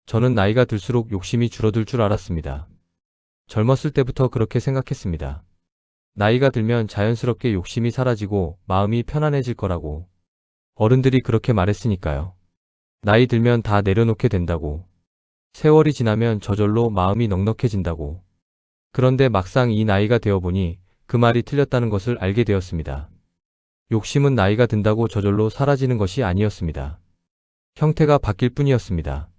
저는 나이가 들수록 욕심이 줄어들 줄 알았습니다. 젊었을 때부터 그렇게 생각했습니다. 나이가 들면 자연스럽게 욕심이 사라지고 마음이 편안해질 거라고. 어른들이 그렇게 말했으니까요. 나이 들면 다 내려놓게 된다고. 세월이 지나면 저절로 마음이 넉넉해진다고. 그런데 막상 이 나이가 되어보니 그 말이 틀렸다는 것을 알게 되었습니다. 욕심은 나이가 든다고 저절로 사라지는 것이 아니었습니다. 형태가 바뀔 뿐이었습니다.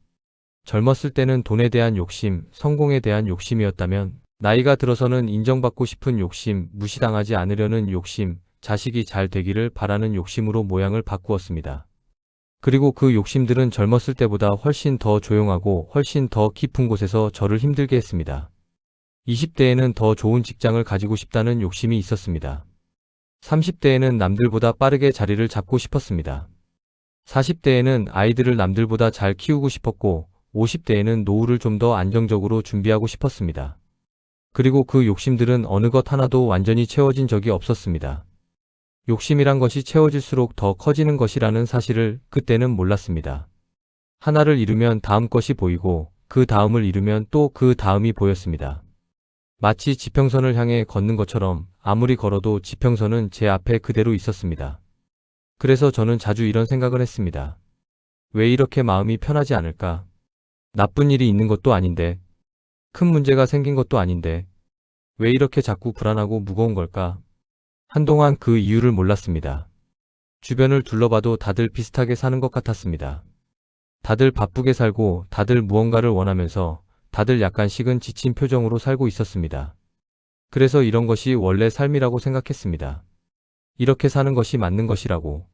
젊었을 때는 돈에 대한 욕심, 성공에 대한 욕심이었다면 나이가 들어서는 인정받고 싶은 욕심, 무시당하지 않으려는 욕심, 자식이 잘 되기를 바라는 욕심으로 모양을 바꾸었습니다. 그리고 그 욕심들은 젊었을 때보다 훨씬 더 조용하고 훨씬 더 깊은 곳에서 저를 힘들게 했습니다. 20대에는 더 좋은 직장을 가지고 싶다는 욕심이 있었습니다. 30대에는 남들보다 빠르게 자리를 잡고 싶었습니다. 40대에는 아이들을 남들보다 잘 키우고 싶었고 50대에는 노후를 좀 더 안정적으로 준비하고 싶었습니다. 그리고 그 욕심들은 어느 것 하나도 완전히 채워진 적이 없었습니다. 욕심이란 것이 채워질수록 더 커지는 것이라는 사실을 그때는 몰랐습니다. 하나를 이루면 다음 것이 보이고 그 다음을 이루면 또 그 다음이 보였습니다. 마치 지평선을 향해 걷는 것처럼 아무리 걸어도 지평선은 제 앞에 그대로 있었습니다. 그래서 저는 자주 이런 생각을 했습니다. 왜 이렇게 마음이 편하지 않을까? 나쁜 일이 있는 것도 아닌데, 큰 문제가 생긴 것도 아닌데, 왜 이렇게 자꾸 불안하고 무거운 걸까? 한동안 그 이유를 몰랐습니다. 주변을 둘러봐도 다들 비슷하게 사는 것 같았습니다. 다들 바쁘게 살고 다들 무언가를 원하면서 다들 약간씩은 지친 표정으로 살고 있었습니다. 그래서 이런 것이 원래 삶이라고 생각했습니다. 이렇게 사는 것이 맞는 것이라고.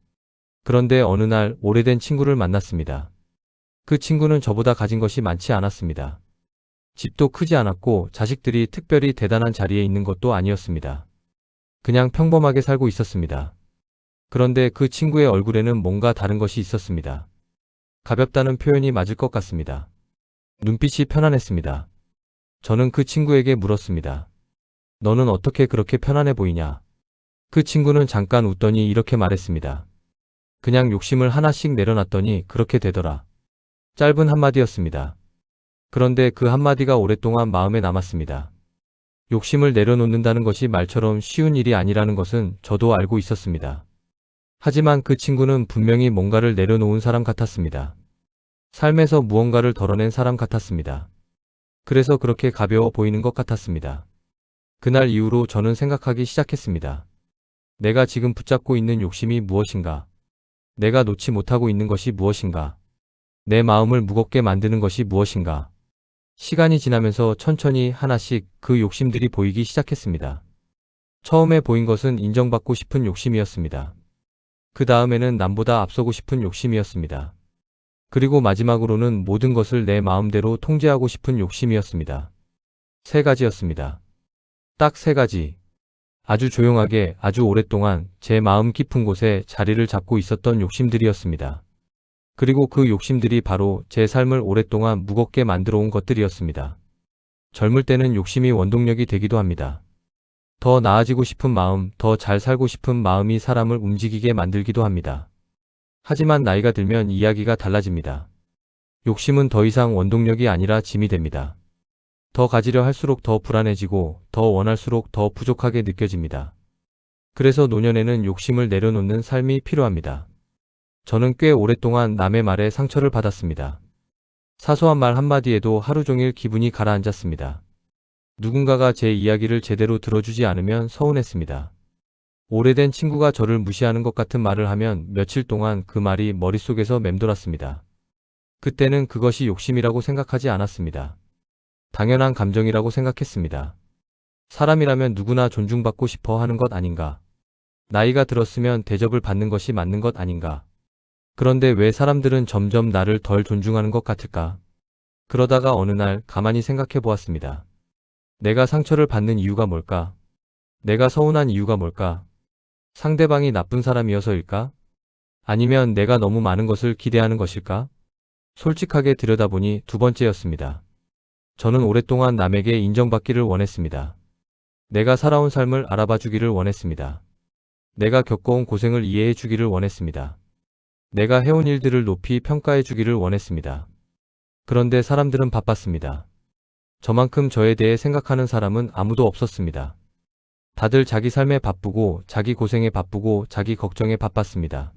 그런데 어느 날 오래된 친구를 만났습니다. 그 친구는 저보다 가진 것이 많지 않았습니다. 집도 크지 않았고 자식들이 특별히 대단한 자리에 있는 것도 아니었습니다. 그냥 평범하게 살고 있었습니다. 그런데 그 친구의 얼굴에는 뭔가 다른 것이 있었습니다. 가볍다는 표현이 맞을 것 같습니다. 눈빛이 편안했습니다. 저는 그 친구에게 물었습니다. 너는 어떻게 그렇게 편안해 보이냐? 그 친구는 잠깐 웃더니 이렇게 말했습니다. 그냥 욕심을 하나씩 내려놨더니 그렇게 되더라. 짧은 한마디였습니다. 그런데 그 한마디가 오랫동안 마음에 남았습니다. 욕심을 내려놓는다는 것이 말처럼 쉬운 일이 아니라는 것은 저도 알고 있었습니다. 하지만 그 친구는 분명히 뭔가를 내려놓은 사람 같았습니다. 삶에서 무언가를 덜어낸 사람 같았습니다. 그래서 그렇게 가벼워 보이는 것 같았습니다. 그날 이후로 저는 생각하기 시작했습니다. 내가 지금 붙잡고 있는 욕심이 무엇인가? 내가 놓지 못하고 있는 것이 무엇인가? 내 마음을 무겁게 만드는 것이 무엇인가? 시간이 지나면서 천천히 하나씩 그 욕심들이 보이기 시작했습니다. 처음에 보인 것은 인정받고 싶은 욕심이었습니다. 그 다음에는 남보다 앞서고 싶은 욕심이었습니다. 그리고 마지막으로는 모든 것을 내 마음대로 통제하고 싶은 욕심이었습니다. 3가지였습니다. 딱 3가지. 아주 조용하게 아주 오랫동안 제 마음 깊은 곳에 자리를 잡고 있었던 욕심들이었습니다. 그리고 그 욕심들이 바로 제 삶을 오랫동안 무겁게 만들어 온 것들이었습니다. 젊을 때는 욕심이 원동력이 되기도 합니다. 더 나아지고 싶은 마음, 더 잘 살고 싶은 마음이 사람을 움직이게 만들기도 합니다. 하지만 나이가 들면 이야기가 달라집니다. 욕심은 더 이상 원동력이 아니라 짐이 됩니다. 더 가지려 할수록 더 불안해지고 더 원할수록 더 부족하게 느껴집니다. 그래서 노년에는 욕심을 내려놓는 삶이 필요합니다. 저는 꽤 오랫동안 남의 말에 상처를 받았습니다. 사소한 말 한마디에도 하루 종일 기분이 가라앉았습니다. 누군가가 제 이야기를 제대로 들어주지 않으면 서운했습니다. 오래된 친구가 저를 무시하는 것 같은 말을 하면 며칠 동안 그 말이 머릿속에서 맴돌았습니다. 그때는 그것이 욕심이라고 생각하지 않았습니다. 당연한 감정이라고 생각했습니다. 사람이라면 누구나 존중받고 싶어 하는 것 아닌가? 나이가 들었으면 대접을 받는 것이 맞는 것 아닌가? 그런데 왜 사람들은 점점 나를 덜 존중하는 것 같을까? 그러다가 어느 날 가만히 생각해 보았습니다. 내가 상처를 받는 이유가 뭘까? 내가 서운한 이유가 뭘까? 상대방이 나쁜 사람이어서일까? 아니면 내가 너무 많은 것을 기대하는 것일까? 솔직하게 들여다보니 2번째였습니다. 저는 오랫동안 남에게 인정받기를 원했습니다. 내가 살아온 삶을 알아봐 주기를 원했습니다. 내가 겪어온 고생을 이해해 주기를 원했습니다. 내가 해온 일들을 높이 평가해 주기를 원했습니다. 그런데 사람들은 바빴습니다. 저만큼 저에 대해 생각하는 사람은 아무도 없었습니다. 다들 자기 삶에 바쁘고 자기 고생에 바쁘고 자기 걱정에 바빴습니다.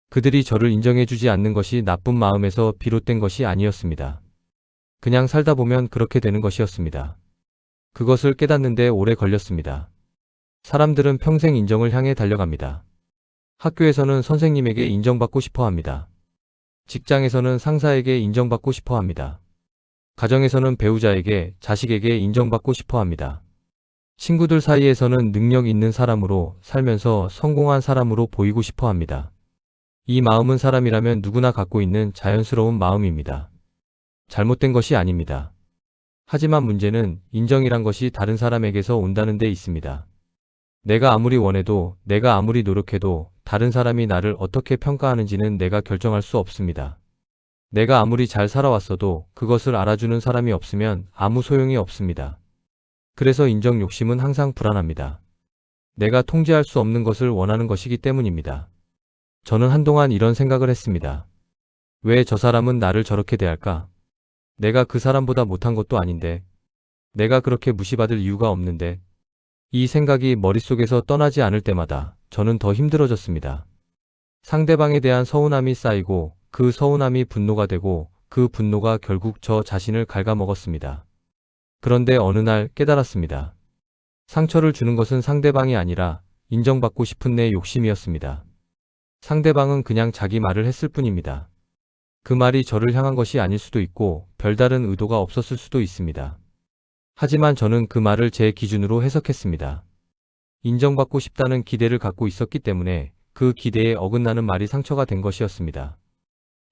그들이 저를 인정해주지 않는 것이 나쁜 마음에서 비롯된 것이 아니었습니다. 그냥 살다 보면 그렇게 되는 것이었습니다. 그것을 깨닫는데 오래 걸렸습니다. 사람들은 평생 인정을 향해 달려갑니다. 학교에서는 선생님에게 인정받고 싶어 합니다. 직장에서는 상사에게 인정받고 싶어 합니다. 가정에서는 배우자에게, 자식에게 인정받고 싶어 합니다. 친구들 사이에서는 능력 있는 사람으로 살면서 성공한 사람으로 보이고 싶어 합니다. 이 마음은 사람이라면 누구나 갖고 있는 자연스러운 마음입니다. 잘못된 것이 아닙니다. 하지만 문제는 인정이란 것이 다른 사람에게서 온다는 데 있습니다. 내가 아무리 원해도, 내가 아무리 노력해도 다른 사람이 나를 어떻게 평가하는지는 내가 결정할 수 없습니다. 내가 아무리 잘 살아왔어도 그것을 알아주는 사람이 없으면 아무 소용이 없습니다. 그래서 인정 욕심은 항상 불안합니다. 내가 통제할 수 없는 것을 원하는 것이기 때문입니다. 저는 한동안 이런 생각을 했습니다. 왜 저 사람은 나를 저렇게 대할까? 내가 그 사람보다 못한 것도 아닌데, 내가 그렇게 무시받을 이유가 없는데, 이 생각이 머릿속에서 떠나지 않을 때마다 저는 더 힘들어졌습니다. 상대방에 대한 서운함이 쌓이고 그 서운함이 분노가 되고 그 분노가 결국 저 자신을 갉아먹었습니다. 그런데 어느 날 깨달았습니다. 상처를 주는 것은 상대방이 아니라 인정받고 싶은 내 욕심이었습니다. 상대방은 그냥 자기 말을 했을 뿐입니다. 그 말이 저를 향한 것이 아닐 수도 있고 별다른 의도가 없었을 수도 있습니다. 하지만 저는 그 말을 제 기준으로 해석했습니다. 인정받고 싶다는 기대를 갖고 있었기 때문에 그 기대에 어긋나는 말이 상처가 된 것이었습니다.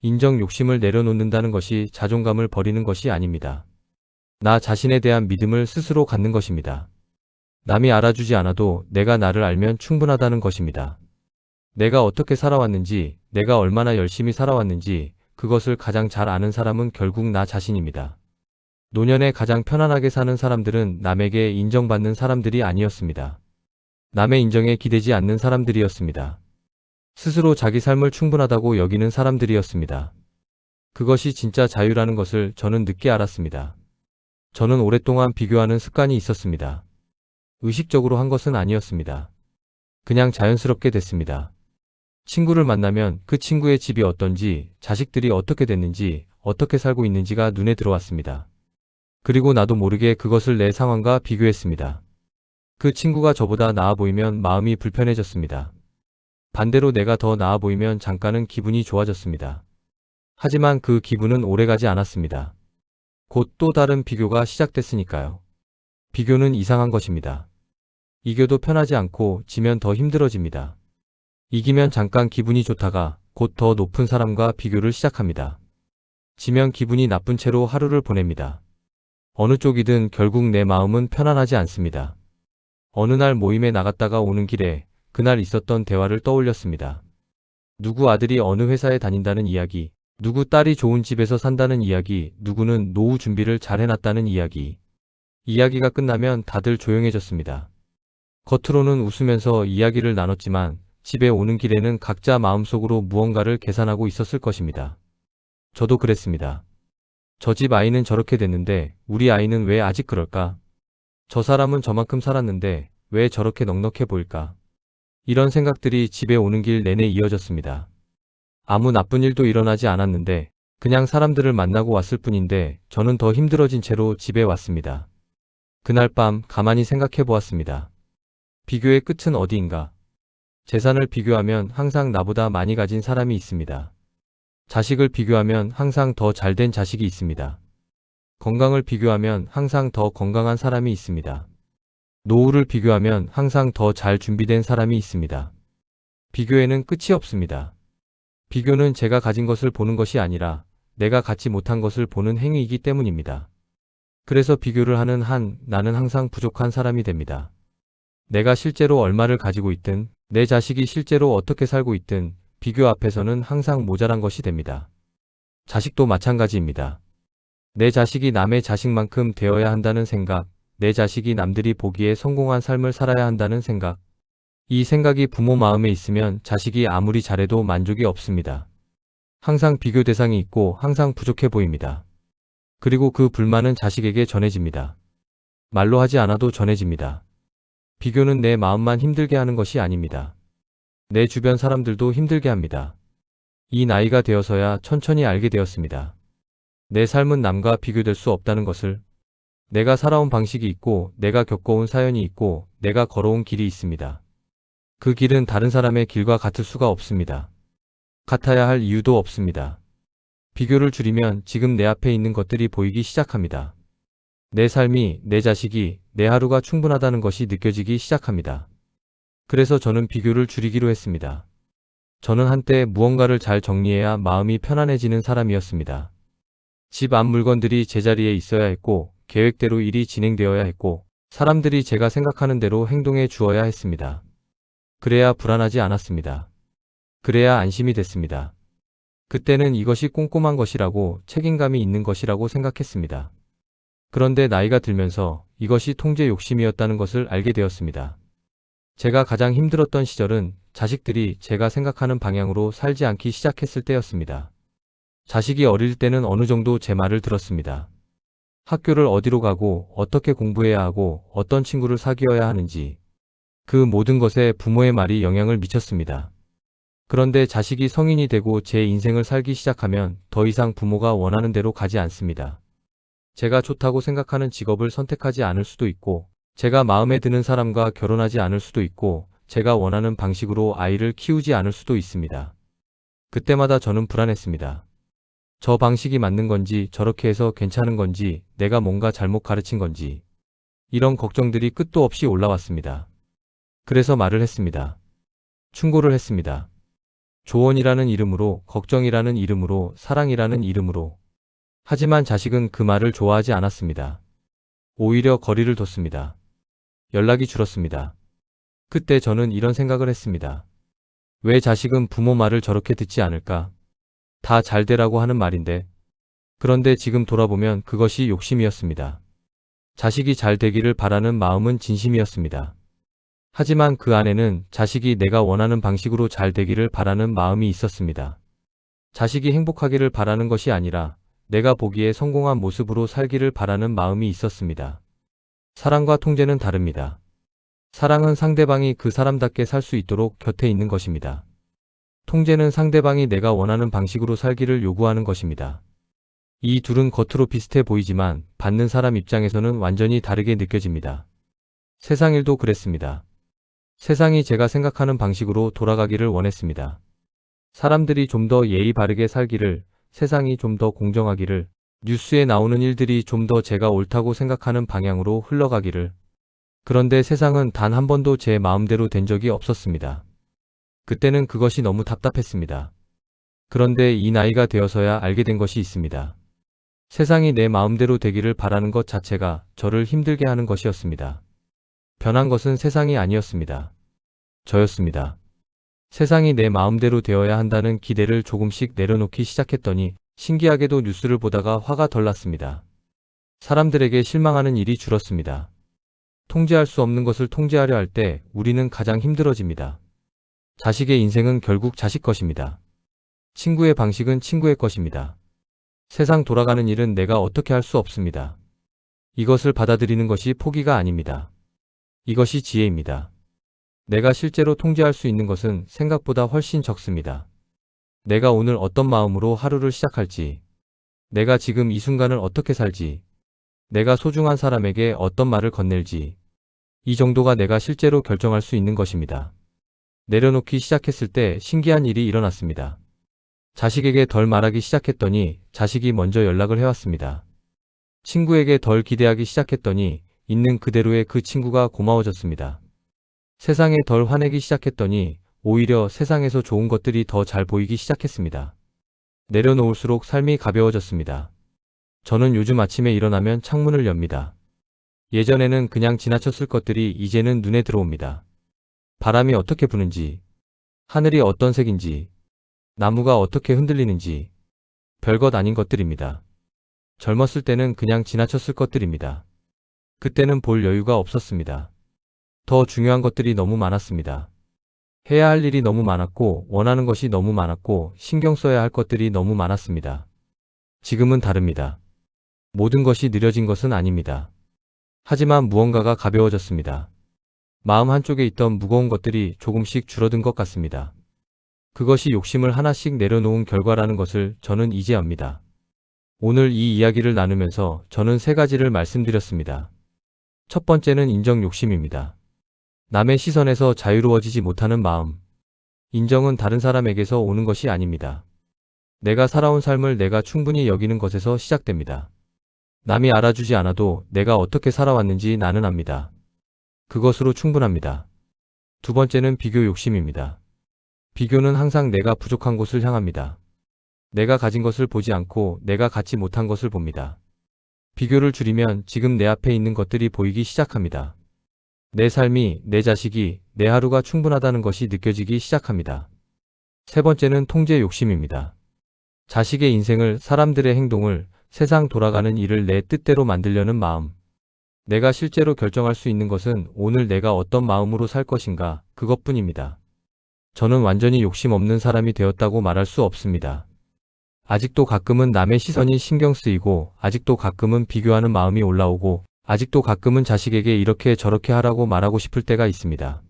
인정 욕심을 내려놓는다는 것이 자존감을 버리는 것이 아닙니다. 나 자신에 대한 믿음을 스스로 갖는 것입니다. 남이 알아주지 않아도 내가 나를 알면 충분하다는 것입니다. 내가 어떻게 살아왔는지, 내가 얼마나 열심히 살아왔는지 그것을 가장 잘 아는 사람은 결국 나 자신입니다. 노년에 가장 편안하게 사는 사람들은 남에게 인정받는 사람들이 아니었습니다. 남의 인정에 기대지 않는 사람들이었습니다. 스스로 자기 삶을 충분하다고 여기는 사람들이었습니다. 그것이 진짜 자유라는 것을 저는 늦게 알았습니다. 저는 오랫동안 비교하는 습관이 있었습니다. 의식적으로 한 것은 아니었습니다. 그냥 자연스럽게 됐습니다. 친구를 만나면 그 친구의 집이 어떤지, 자식들이 어떻게 됐는지, 어떻게 살고 있는지가 눈에 들어왔습니다. 그리고 나도 모르게 그것을 내 상황과 비교했습니다. 그 친구가 저보다 나아 보이면 마음이 불편해졌습니다. 반대로 내가 더 나아 보이면 잠깐은 기분이 좋아졌습니다. 하지만 그 기분은 오래가지 않았습니다. 곧 또 다른 비교가 시작됐으니까요. 비교는 이상한 것입니다. 이겨도 편하지 않고 지면 더 힘들어집니다. 이기면 잠깐 기분이 좋다가 곧 더 높은 사람과 비교를 시작합니다. 지면 기분이 나쁜 채로 하루를 보냅니다. 어느 쪽이든 결국 내 마음은 편안하지 않습니다. 어느 날 모임에 나갔다가 오는 길에 그날 있었던 대화를 떠올렸습니다. 누구 아들이 어느 회사에 다닌다는 이야기, 누구 딸이 좋은 집에서 산다는 이야기, 누구는 노후 준비를 잘 해놨다는 이야기. 이야기가 끝나면 다들 조용해졌습니다. 겉으로는 웃으면서 이야기를 나눴지만 집에 오는 길에는 각자 마음속으로 무언가를 계산하고 있었을 것입니다. 저도 그랬습니다. 저 집 아이는 저렇게 됐는데 우리 아이는 왜 아직 그럴까? 저 사람은 저만큼 살았는데 왜 저렇게 넉넉해 보일까? 이런 생각들이 집에 오는 길 내내 이어졌습니다. 아무 나쁜 일도 일어나지 않았는데 그냥 사람들을 만나고 왔을 뿐인데 저는 더 힘들어진 채로 집에 왔습니다. 그날 밤 가만히 생각해 보았습니다. 비교의 끝은 어디인가? 재산을 비교하면 항상 나보다 많이 가진 사람이 있습니다. 자식을 비교하면 항상 더 잘된 자식이 있습니다. 건강을 비교하면 항상 더 건강한 사람이 있습니다. 노후를 비교하면 항상 더 잘 준비된 사람이 있습니다. 비교에는 끝이 없습니다. 비교는 제가 가진 것을 보는 것이 아니라 내가 갖지 못한 것을 보는 행위이기 때문입니다. 그래서 비교를 하는 한 나는 항상 부족한 사람이 됩니다. 내가 실제로 얼마를 가지고 있든 내 자식이 실제로 어떻게 살고 있든 비교 앞에서는 항상 모자란 것이 됩니다. 자식도 마찬가지입니다. 내 자식이 남의 자식만큼 되어야 한다는 생각, 내 자식이 남들이 보기에 성공한 삶을 살아야 한다는 생각. 이 생각이 부모 마음에 있으면 자식이 아무리 잘해도 만족이 없습니다. 항상 비교 대상이 있고 항상 부족해 보입니다. 그리고 그 불만은 자식에게 전해집니다. 말로 하지 않아도 전해집니다. 비교는 내 마음만 힘들게 하는 것이 아닙니다. 내 주변 사람들도 힘들게 합니다. 이 나이가 되어서야 천천히 알게 되었습니다. 내 삶은 남과 비교될 수 없다는 것을. 내가 살아온 방식이 있고, 내가 겪어온 사연이 있고, 내가 걸어온 길이 있습니다. 그 길은 다른 사람의 길과 같을 수가 없습니다. 같아야 할 이유도 없습니다. 비교를 줄이면 지금 내 앞에 있는 것들이 보이기 시작합니다. 내 삶이, 내 자식이, 내 하루가 충분하다는 것이 느껴지기 시작합니다. 그래서 저는 비교를 줄이기로 했습니다. 저는 한때 무언가를 잘 정리해야 마음이 편안해지는 사람이었습니다. 집 앞 물건들이 제자리에 있어야 했고, 계획대로 일이 진행되어야 했고, 사람들이 제가 생각하는 대로 행동해 주어야 했습니다. 그래야 불안하지 않았습니다. 그래야 안심이 됐습니다. 그때는 이것이 꼼꼼한 것이라고, 책임감이 있는 것이라고 생각했습니다. 그런데 나이가 들면서 이것이 통제 욕심이었다는 것을 알게 되었습니다. 제가 가장 힘들었던 시절은 자식들이 제가 생각하는 방향으로 살지 않기 시작했을 때였습니다. 자식이 어릴 때는 어느 정도 제 말을 들었습니다. 학교를 어디로 가고 어떻게 공부해야 하고 어떤 친구를 사귀어야 하는지 그 모든 것에 부모의 말이 영향을 미쳤습니다. 그런데 자식이 성인이 되고 제 인생을 살기 시작하면 더 이상 부모가 원하는 대로 가지 않습니다. 제가 좋다고 생각하는 직업을 선택하지 않을 수도 있고, 제가 마음에 드는 사람과 결혼하지 않을 수도 있고, 제가 원하는 방식으로 아이를 키우지 않을 수도 있습니다. 그때마다 저는 불안했습니다. 저 방식이 맞는 건지, 저렇게 해서 괜찮은 건지, 내가 뭔가 잘못 가르친 건지, 이런 걱정들이 끝도 없이 올라왔습니다. 그래서 말을 했습니다. 충고를 했습니다. 조언이라는 이름으로, 걱정이라는 이름으로, 사랑이라는 이름으로. 하지만 자식은 그 말을 좋아하지 않았습니다. 오히려 거리를 뒀습니다. 연락이 줄었습니다. 그때 저는 이런 생각을 했습니다. 왜 자식은 부모 말을 저렇게 듣지 않을까? 다 잘 되라고 하는 말인데. 그런데 지금 돌아보면 그것이 욕심이었습니다. 자식이 잘 되기를 바라는 마음은 진심이었습니다. 하지만 그 안에는 자식이 내가 원하는 방식으로 잘 되기를 바라는 마음이 있었습니다. 자식이 행복하기를 바라는 것이 아니라 내가 보기에 성공한 모습으로 살기를 바라는 마음이 있었습니다. 사랑과 통제는 다릅니다. 사랑은 상대방이 그 사람답게 살 수 있도록 곁에 있는 것입니다. 통제는 상대방이 내가 원하는 방식으로 살기를 요구하는 것입니다. 이 둘은 겉으로 비슷해 보이지만 받는 사람 입장에서는 완전히 다르게 느껴집니다. 세상 일도 그랬습니다. 세상이 제가 생각하는 방식으로 돌아가기를 원했습니다. 사람들이 좀 더 예의 바르게 살기를, 세상이 좀 더 공정하기를, 뉴스에 나오는 일들이 좀 더 제가 옳다고 생각하는 방향으로 흘러가기를. 그런데 세상은 단 한 번도 제 마음대로 된 적이 없었습니다. 그때는 그것이 너무 답답했습니다. 그런데 이 나이가 되어서야 알게 된 것이 있습니다. 세상이 내 마음대로 되기를 바라는 것 자체가 저를 힘들게 하는 것이었습니다. 변한 것은 세상이 아니었습니다. 저였습니다. 세상이 내 마음대로 되어야 한다는 기대를 조금씩 내려놓기 시작했더니 신기하게도 뉴스를 보다가 화가 덜 났습니다. 사람들에게 실망하는 일이 줄었습니다. 통제할 수 없는 것을 통제하려 할 때 우리는 가장 힘들어집니다. 자식의 인생은 결국 자식 것입니다. 친구의 방식은 친구의 것입니다. 세상 돌아가는 일은 내가 어떻게 할 수 없습니다. 이것을 받아들이는 것이 포기가 아닙니다. 이것이 지혜입니다. 내가 실제로 통제할 수 있는 것은 생각보다 훨씬 적습니다. 내가 오늘 어떤 마음으로 하루를 시작할지, 내가 지금 이 순간을 어떻게 살지, 내가 소중한 사람에게 어떤 말을 건넬지, 이 정도가 내가 실제로 결정할 수 있는 것입니다. 내려놓기 시작했을 때 신기한 일이 일어났습니다. 자식에게 덜 말하기 시작했더니 자식이 먼저 연락을 해왔습니다. 친구에게 덜 기대하기 시작했더니 있는 그대로의 그 친구가 고마워졌습니다. 세상에 덜 화내기 시작했더니 오히려 세상에서 좋은 것들이 더 잘 보이기 시작했습니다. 내려놓을수록 삶이 가벼워졌습니다. 저는 요즘 아침에 일어나면 창문을 엽니다. 예전에는 그냥 지나쳤을 것들이 이제는 눈에 들어옵니다. 바람이 어떻게 부는지, 하늘이 어떤 색인지, 나무가 어떻게 흔들리는지, 별것 아닌 것들입니다. 젊었을 때는 그냥 지나쳤을 것들입니다. 그때는 볼 여유가 없었습니다. 더 중요한 것들이 너무 많았습니다. 해야 할 일이 너무 많았고, 원하는 것이 너무 많았고, 신경 써야 할 것들이 너무 많았습니다. 지금은 다릅니다. 모든 것이 느려진 것은 아닙니다. 하지만 무언가가 가벼워졌습니다. 마음 한쪽에 있던 무거운 것들이 조금씩 줄어든 것 같습니다. 그것이 욕심을 하나씩 내려놓은 결과라는 것을 저는 이제 압니다. 오늘 이 이야기를 나누면서 저는 세 가지를 말씀드렸습니다. 첫 번째는 인정 욕심입니다. 남의 시선에서 자유로워지지 못하는 마음. 인정은 다른 사람에게서 오는 것이 아닙니다. 내가 살아온 삶을 내가 충분히 여기는 것에서 시작됩니다. 남이 알아주지 않아도 내가 어떻게 살아왔는지 나는 압니다. 그것으로 충분합니다. 두 번째는 비교 욕심입니다. 비교는 항상 내가 부족한 곳을 향합니다. 내가 가진 것을 보지 않고 내가 갖지 못한 것을 봅니다. 비교를 줄이면 지금 내 앞에 있는 것들이 보이기 시작합니다. 내 삶이, 내 자식이, 내 하루가 충분하다는 것이 느껴지기 시작합니다. 세 번째는 통제 욕심입니다. 자식의 인생을, 사람들의 행동을, 세상 돌아가는 일을 내 뜻대로 만들려는 마음. 내가 실제로 결정할 수 있는 것은 오늘 내가 어떤 마음으로 살 것인가, 그것뿐입니다. 저는 완전히 욕심 없는 사람이 되었다고 말할 수 없습니다. 아직도 가끔은 남의 시선이 신경 쓰이고, 아직도 가끔은 비교하는 마음이 올라오고, 아직도 가끔은 자식에게 이렇게 저렇게 하라고 말하고 싶을 때가 있습니다.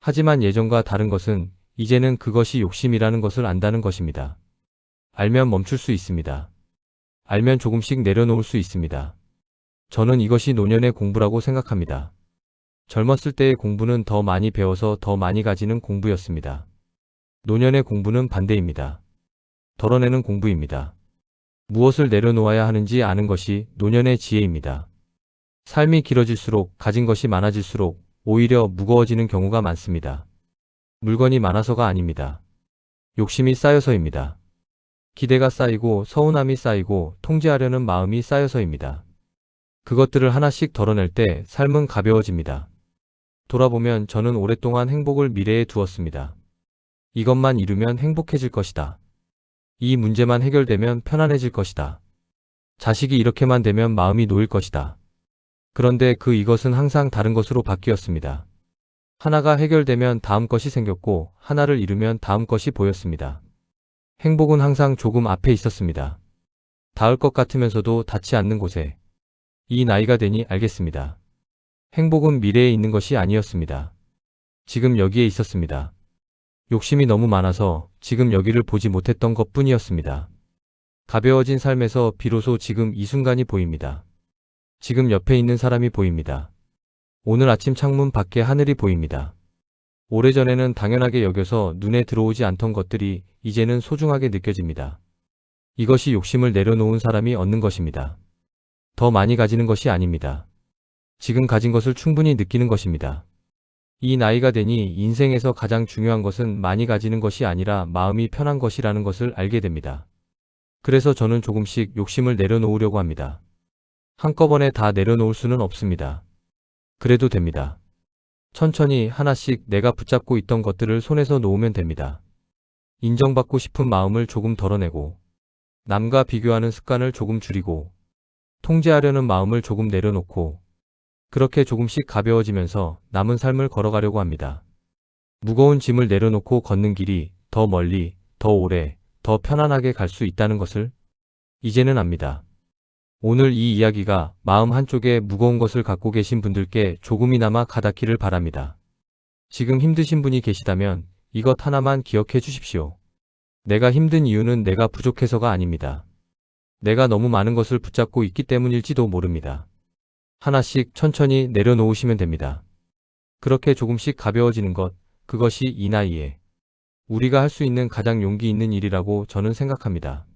하지만 예전과 다른 것은 이제는 그것이 욕심이라는 것을 안다는 것입니다. 알면 멈출 수 있습니다. 알면 조금씩 내려놓을 수 있습니다. 저는 이것이 노년의 공부라고 생각합니다. 젊었을 때의 공부는 더 많이 배워서 더 많이 가지는 공부였습니다. 노년의 공부는 반대입니다. 덜어내는 공부입니다. 무엇을 내려놓아야 하는지 아는 것이 노년의 지혜입니다. 삶이 길어질수록 가진 것이 많아질수록 오히려 무거워지는 경우가 많습니다. 물건이 많아서가 아닙니다. 욕심이 쌓여서입니다. 기대가 쌓이고 서운함이 쌓이고 통제하려는 마음이 쌓여서입니다. 그것들을 하나씩 덜어낼 때 삶은 가벼워집니다. 돌아보면 저는 오랫동안 행복을 미래에 두었습니다. 이것만 이루면 행복해질 것이다. 이 문제만 해결되면 편안해질 것이다. 자식이 이렇게만 되면 마음이 놓일 것이다. 그런데 이것은 항상 다른 것으로 바뀌었습니다. 하나가 해결되면 다음 것이 생겼고 하나를 이루면 다음 것이 보였습니다. 행복은 항상 조금 앞에 있었습니다. 닿을 것 같으면서도 닿지 않는 곳에. 이 나이가 되니 알겠습니다. 행복은 미래에 있는 것이 아니었습니다. 지금 여기에 있었습니다. 욕심이 너무 많아서 지금 여기를 보지 못했던 것뿐이었습니다. 가벼워진 삶에서 비로소 지금 이 순간이 보입니다. 지금 옆에 있는 사람이 보입니다. 오늘 아침 창문 밖에 하늘이 보입니다. 오래전에는 당연하게 여겨서 눈에 들어오지 않던 것들이 이제는 소중하게 느껴집니다. 이것이 욕심을 내려놓은 사람이 얻는 것입니다. 더 많이 가지는 것이 아닙니다. 지금 가진 것을 충분히 느끼는 것입니다. 이 나이가 되니 인생에서 가장 중요한 것은 많이 가지는 것이 아니라 마음이 편한 것이라는 것을 알게 됩니다. 그래서 저는 조금씩 욕심을 내려놓으려고 합니다. 한꺼번에 다 내려놓을 수는 없습니다. 그래도 됩니다. 천천히 하나씩 내가 붙잡고 있던 것들을 손에서 놓으면 됩니다. 인정받고 싶은 마음을 조금 덜어내고, 남과 비교하는 습관을 조금 줄이고, 통제하려는 마음을 조금 내려놓고, 그렇게 조금씩 가벼워지면서 남은 삶을 걸어가려고 합니다. 무거운 짐을 내려놓고 걷는 길이 더 멀리, 더 오래, 더 편안하게 갈 수 있다는 것을 이제는 압니다. 오늘 이 이야기가 마음 한쪽에 무거운 것을 갖고 계신 분들께 조금이나마 가닿기를 바랍니다. 지금 힘드신 분이 계시다면 이것 하나만 기억해 주십시오. 내가 힘든 이유는 내가 부족해서가 아닙니다. 내가 너무 많은 것을 붙잡고 있기 때문일지도 모릅니다. 하나씩 천천히 내려놓으시면 됩니다. 그렇게 조금씩 가벼워지는 것, 그것이 이 나이에 우리가 할 수 있는 가장 용기 있는 일이라고 저는 생각합니다.